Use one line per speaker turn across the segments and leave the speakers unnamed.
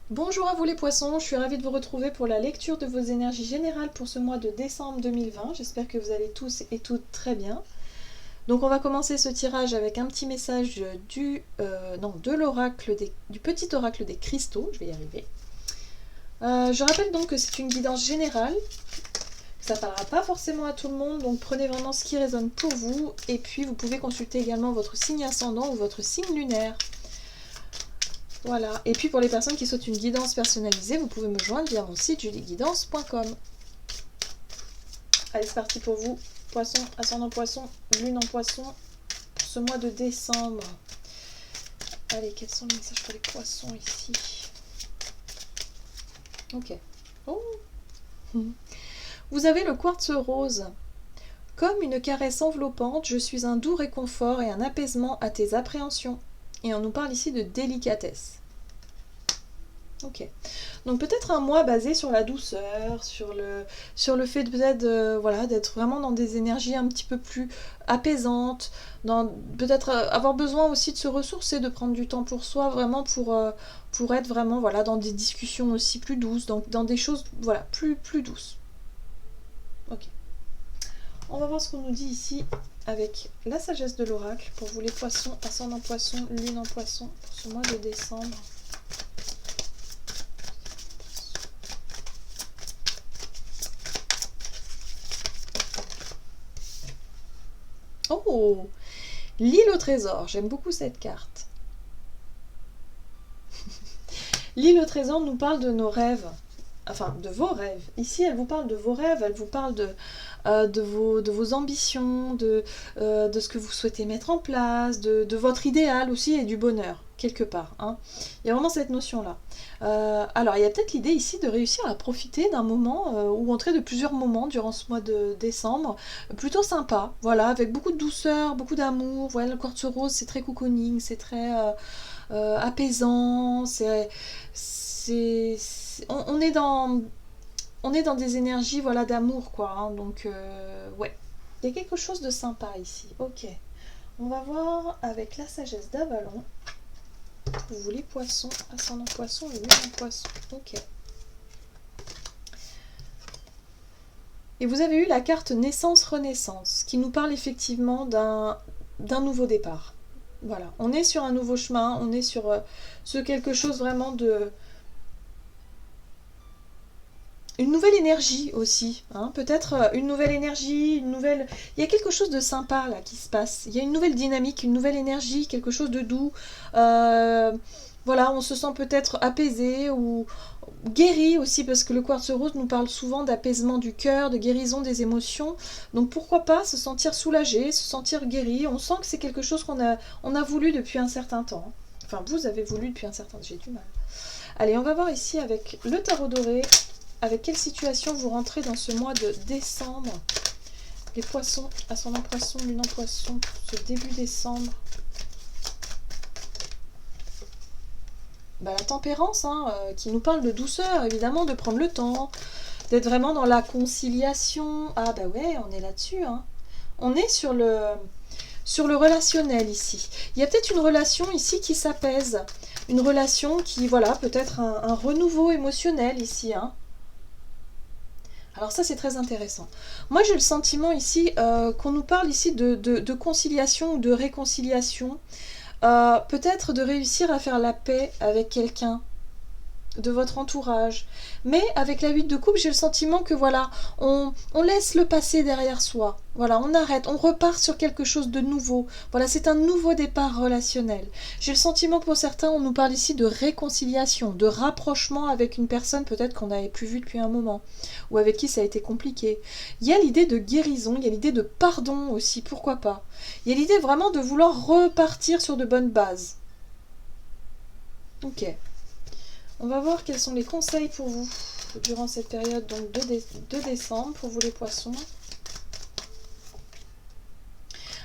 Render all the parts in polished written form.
Bonjour à vous les poissons, je suis ravie de vous retrouver pour la lecture de vos énergies générales pour ce mois de décembre 2020. J'espère que vous allez tous et toutes très bien. Donc on va commencer ce tirage avec un petit message de l'oracle du petit oracle des cristaux, je vais y arriver. Je rappelle donc que c'est une guidance générale, ça ne parlera pas forcément à tout le monde, donc prenez vraiment ce qui résonne pour vous, et puis vous pouvez consulter également votre signe ascendant ou votre signe lunaire. Voilà, et puis pour les personnes qui souhaitent une guidance personnalisée, vous pouvez me joindre via mon site julieguidance.com. Allez, c'est parti pour vous, poisson, ascendant poisson, lune en poisson, pour ce mois de décembre. Allez, quels sont les messages pour les poissons ici? Ok. Oh. Vous avez le quartz rose. Comme une caresse enveloppante, je suis un doux réconfort et un apaisement à tes appréhensions. Et on nous parle ici de délicatesse. Ok. Donc peut-être un mois basé sur la douceur, sur le fait peut-être voilà, d'être vraiment dans des énergies un petit peu plus apaisantes, peut-être avoir besoin aussi de se ressourcer, de prendre du temps pour soi, vraiment pour être vraiment voilà, dans des discussions aussi plus douces, dans des choses voilà, plus douces. Ok. On va voir ce qu'on nous dit ici avec la sagesse de l'oracle pour vous les poissons, ascendant poisson, lune en poisson pour ce mois de décembre. Oh, l'île au trésor, j'aime beaucoup cette carte. L'île au trésor nous parle de nos rêves, enfin de vos rêves. Ici, elle vous parle de vos rêves, elle vous parle de vos ambitions, de ce que vous souhaitez mettre en place, de votre idéal aussi et du bonheur, quelque part. Hein. Il y a vraiment cette notion-là. Alors, il y a peut-être l'idée ici de réussir à profiter d'un moment, ou entrer de plusieurs moments durant ce mois de décembre, plutôt sympa, voilà, avec beaucoup de douceur, beaucoup d'amour. Voilà, le quartz rose, c'est très cocooning, c'est très apaisant, on est dans des énergies voilà d'amour quoi hein, donc ouais il y a quelque chose de sympa ici. Ok, on va voir avec la sagesse d'Avalon pour vous les poissons, ascendant poisson et lune en poisson. Ok, et vous avez eu la carte naissance renaissance qui nous parle effectivement d'un nouveau départ. Voilà, on est sur un nouveau chemin, on est sur quelque chose vraiment de une nouvelle énergie aussi, hein, peut-être une nouvelle énergie, une nouvelle... Il y a quelque chose de sympa là qui se passe, il y a une nouvelle dynamique, une nouvelle énergie, quelque chose de doux. Voilà, on se sent peut-être apaisé ou guéri aussi, parce que le quartz rose nous parle souvent d'apaisement du cœur, de guérison des émotions. Donc pourquoi pas se sentir soulagé, se sentir guéri. On sent que c'est quelque chose on a voulu depuis un certain temps. Enfin, vous avez voulu depuis un certain temps, j'ai du mal. Allez, on va voir ici avec le tarot doré. Avec quelle situation vous rentrez dans ce mois de décembre? Les poissons, ascendant poisson, lune en poisson, ce début décembre. La tempérance, hein, qui nous parle de douceur, évidemment, de prendre le temps, d'être vraiment dans la conciliation. Ah bah ouais, on est là-dessus. Hein. On est sur le relationnel ici. Il y a peut-être une relation ici qui s'apaise. Une relation qui, voilà, peut-être un renouveau émotionnel ici. Hein. Alors ça c'est très intéressant. Moi j'ai le sentiment ici qu'on nous parle ici de conciliation ou de réconciliation. Peut-être de réussir à faire la paix avec quelqu'un de votre entourage. Mais avec la 8 de coupe, j'ai le sentiment que voilà, on laisse le passé derrière soi. Voilà, on arrête, on repart sur quelque chose de nouveau. Voilà, c'est un nouveau départ relationnel. J'ai le sentiment que pour certains, on nous parle ici de réconciliation, de rapprochement avec une personne peut-être qu'on n'avait plus vue depuis un moment, ou avec qui ça a été compliqué. Il y a l'idée de guérison, il y a l'idée de pardon aussi, pourquoi pas. Il y a l'idée vraiment de vouloir repartir sur de bonnes bases. Ok. On va voir quels sont les conseils pour vous durant cette période donc de décembre pour vous les poissons.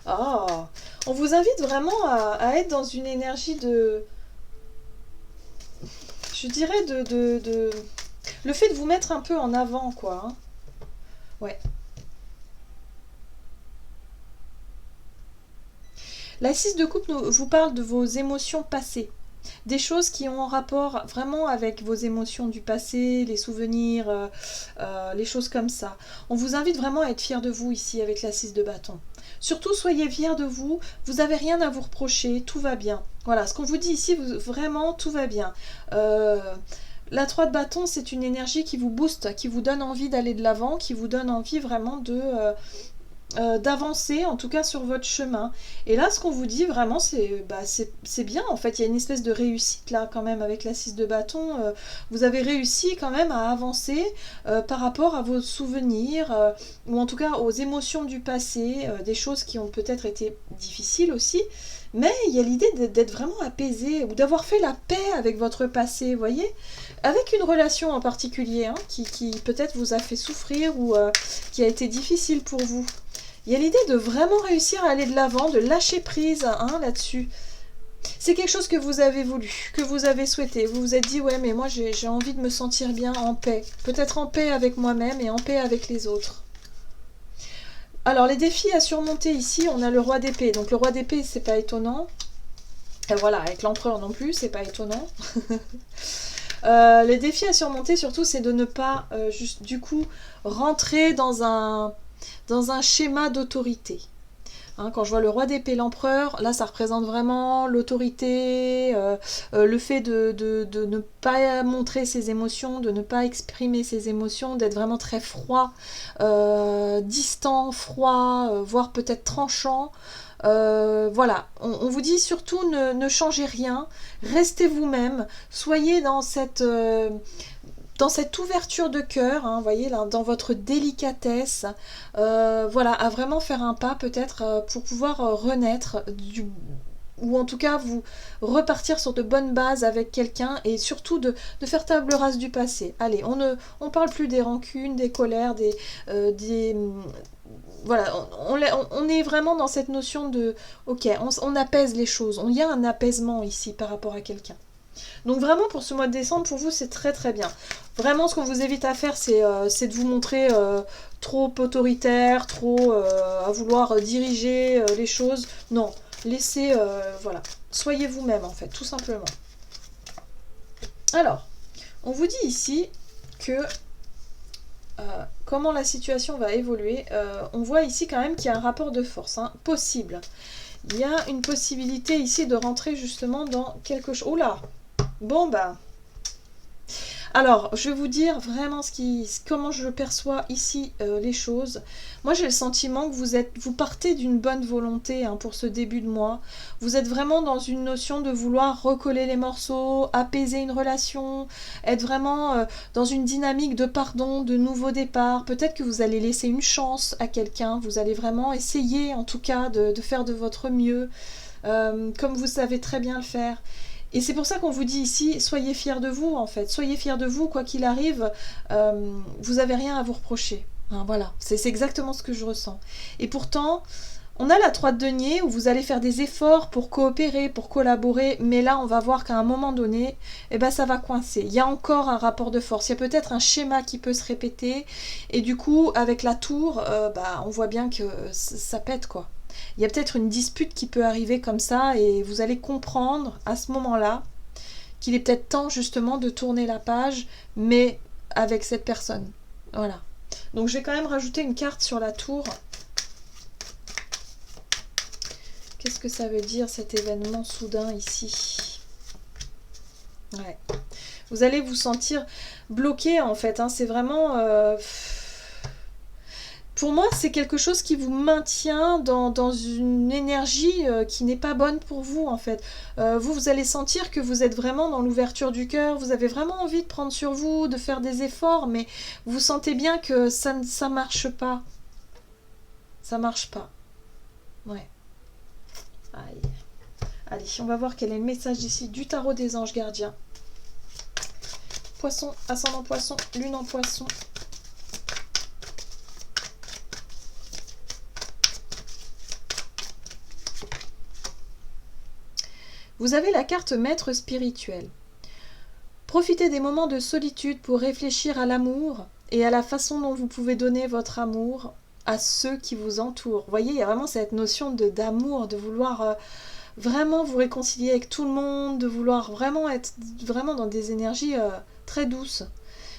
Ah, on vous invite vraiment à être dans une énergie je dirais le fait de vous mettre un peu en avant quoi. Hein. Ouais. La 6 de coupe vous parle de vos émotions passées. des choses qui ont un rapport vraiment avec vos émotions du passé, les souvenirs, les choses comme ça. On vous invite vraiment à être fiers de vous ici avec la 6 de bâton. Surtout, soyez fiers de vous, vous n'avez rien à vous reprocher, tout va bien. Voilà, ce qu'on vous dit ici, vraiment, tout va bien. La 3 de bâton, c'est une énergie qui vous booste, qui vous donne envie d'aller de l'avant, qui vous donne envie vraiment d'avancer, en tout cas sur votre chemin. Et là, ce qu'on vous dit vraiment, c'est bien. En fait, il y a une espèce de réussite là quand même avec la 6 de bâton. Vous avez réussi quand même à avancer par rapport à vos souvenirs, ou en tout cas aux émotions du passé, des choses qui ont peut-être été difficiles aussi. Mais il y a l'idée d'être vraiment apaisé ou d'avoir fait la paix avec votre passé, vous voyez, avec une relation en particulier qui peut-être vous a fait souffrir ou qui a été difficile pour vous. Il y a l'idée de vraiment réussir à aller de l'avant, de lâcher prise là-dessus. C'est quelque chose que vous avez voulu, que vous avez souhaité. Vous vous êtes dit, ouais, mais moi j'ai envie de me sentir bien en paix. Peut-être en paix avec moi-même et en paix avec les autres. Alors, les défis à surmonter ici, on a le roi d'épée. Donc, le roi d'épée, c'est pas étonnant. Et voilà, avec l'empereur non plus, c'est pas étonnant. Les défis à surmonter, surtout, c'est de ne pas, juste du coup, rentrer dans un schéma d'autorité. Quand je vois le roi d'épée, l'empereur, là ça représente vraiment l'autorité, le fait de ne pas montrer ses émotions, de ne pas exprimer ses émotions, d'être vraiment très froid, distant, froid, voire peut-être tranchant. Voilà, on vous dit surtout ne changez rien, restez vous-même, soyez dans cette ouverture de cœur, voyez, là, dans votre délicatesse, voilà, à vraiment faire un pas peut-être pour pouvoir renaître, ou en tout cas vous repartir sur de bonnes bases avec quelqu'un et surtout de faire table rase du passé. Allez, on parle plus des rancunes, des colères, voilà, on est vraiment dans cette notion de, ok, on apaise les choses, il y a un apaisement ici par rapport à quelqu'un. Donc vraiment pour ce mois de décembre, pour vous c'est très très bien. Vraiment ce qu'on vous évite à faire c'est de vous montrer trop autoritaire, trop à vouloir diriger les choses. Non, laissez, voilà, soyez vous-même en fait, tout simplement. Alors, on vous dit ici que comment la situation va évoluer. On voit ici quand même qu'il y a un rapport de force, possible. Il y a une possibilité ici de rentrer justement dans quelque chose. Oh là! Bon bah, alors je vais vous dire vraiment comment je perçois ici les choses. Moi j'ai le sentiment que vous partez d'une bonne volonté pour ce début de mois. Vous êtes vraiment dans une notion de vouloir recoller les morceaux, apaiser une relation, être vraiment dans une dynamique de pardon, de nouveau départ. Peut-être que vous allez laisser une chance à quelqu'un, vous allez vraiment essayer en tout cas de faire de votre mieux, comme vous savez très bien le faire. Et c'est pour ça qu'on vous dit ici, soyez fiers de vous en fait, soyez fiers de vous, quoi qu'il arrive, vous n'avez rien à vous reprocher. Voilà, c'est exactement ce que je ressens. Et pourtant, on a la 3 de denier où vous allez faire des efforts pour coopérer, pour collaborer, mais là on va voir qu'à un moment donné, ça va coincer. Il y a encore un rapport de force, il y a peut-être un schéma qui peut se répéter, et du coup avec la tour, on voit bien que ça pète quoi. Il y a peut-être une dispute qui peut arriver comme ça et vous allez comprendre à ce moment-là qu'il est peut-être temps justement de tourner la page, mais avec cette personne. Voilà. Donc je vais quand même rajouter une carte sur la tour. Qu'est-ce que ça veut dire cet événement soudain ici? Ouais. Vous allez vous sentir bloqué en fait. C'est vraiment... Pour moi, c'est quelque chose qui vous maintient dans une énergie qui n'est pas bonne pour vous, en fait. Vous allez sentir que vous êtes vraiment dans l'ouverture du cœur, vous avez vraiment envie de prendre sur vous, de faire des efforts, mais vous sentez bien que ça marche pas. Ça marche pas. Ouais. Aïe. Allez, on va voir quel est le message ici du tarot des anges gardiens. Poisson, ascendant poisson, lune en poisson. Vous avez la carte maître spirituel. Profitez des moments de solitude pour réfléchir à l'amour et à la façon dont vous pouvez donner votre amour à ceux qui vous entourent. Vous voyez, il y a vraiment cette notion d'amour, de vouloir vraiment vous réconcilier avec tout le monde, de vouloir vraiment être vraiment dans des énergies très douces.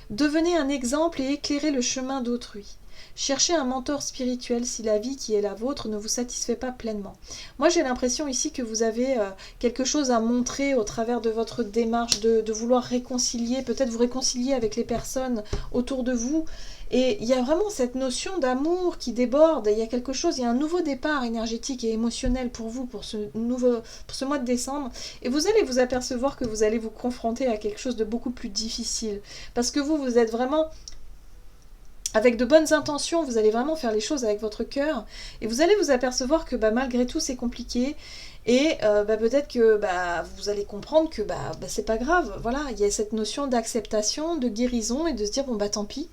Devenez un exemple et éclairez le chemin d'autrui. Cherchez un mentor spirituel si la vie qui est la vôtre ne vous satisfait pas pleinement. Moi, j'ai l'impression ici que vous avez quelque chose à montrer au travers de votre démarche de vouloir réconcilier, peut-être vous réconcilier avec les personnes autour de vous. Et il y a vraiment cette notion d'amour qui déborde. Il y a quelque chose, il y a un nouveau départ énergétique et émotionnel pour vous, pour ce mois de décembre. Et vous allez vous apercevoir que vous allez vous confronter à quelque chose de beaucoup plus difficile. Parce que vous êtes vraiment avec de bonnes intentions, vous allez vraiment faire les choses avec votre cœur et vous allez vous apercevoir que malgré tout c'est compliqué et peut-être que vous allez comprendre que c'est pas grave. Voilà, il y a cette notion d'acceptation, de guérison et de se dire tant pis,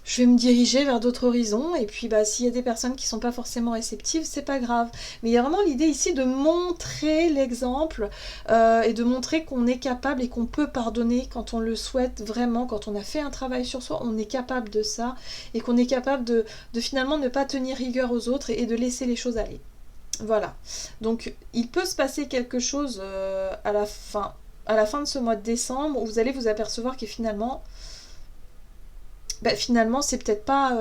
je vais me diriger vers d'autres horizons et puis s'il y a des personnes qui sont pas forcément réceptives, c'est pas grave. Mais il y a vraiment l'idée ici de montrer l'exemple et de montrer qu'on est capable et qu'on peut pardonner quand on le souhaite vraiment, quand on a fait un travail sur soi, on est capable de ça et qu'on est capable de finalement ne pas tenir rigueur aux autres et de laisser les choses aller. Voilà. Donc il peut se passer quelque chose à la fin de ce mois de décembre où vous allez vous apercevoir que finalement c'est peut-être pas...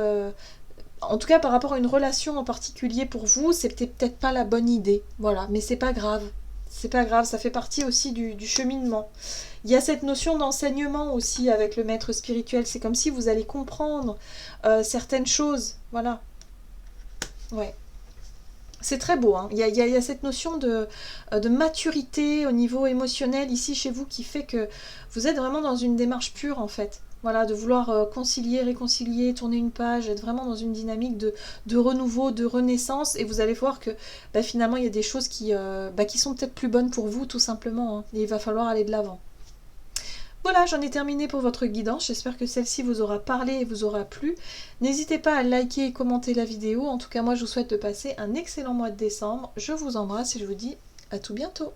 en tout cas, par rapport à une relation en particulier pour vous, c'est peut-être pas la bonne idée. Voilà, mais c'est pas grave. C'est pas grave, ça fait partie aussi du cheminement. Il y a cette notion d'enseignement aussi avec le maître spirituel. C'est comme si vous allez comprendre certaines choses. Voilà. Ouais. C'est très beau, hein. Il y a cette notion de maturité au niveau émotionnel ici chez vous qui fait que vous êtes vraiment dans une démarche pure en fait. Voilà, de vouloir concilier, réconcilier, tourner une page, être vraiment dans une dynamique de renouveau, de renaissance. Et vous allez voir que finalement il y a des choses qui sont peut-être plus bonnes pour vous tout simplement, hein. Et il va falloir aller de l'avant. Voilà, j'en ai terminé pour votre guidance. J'espère que celle-ci vous aura parlé et vous aura plu. N'hésitez pas à liker et commenter la vidéo. En tout cas, moi, je vous souhaite de passer un excellent mois de décembre. Je vous embrasse et je vous dis à tout bientôt.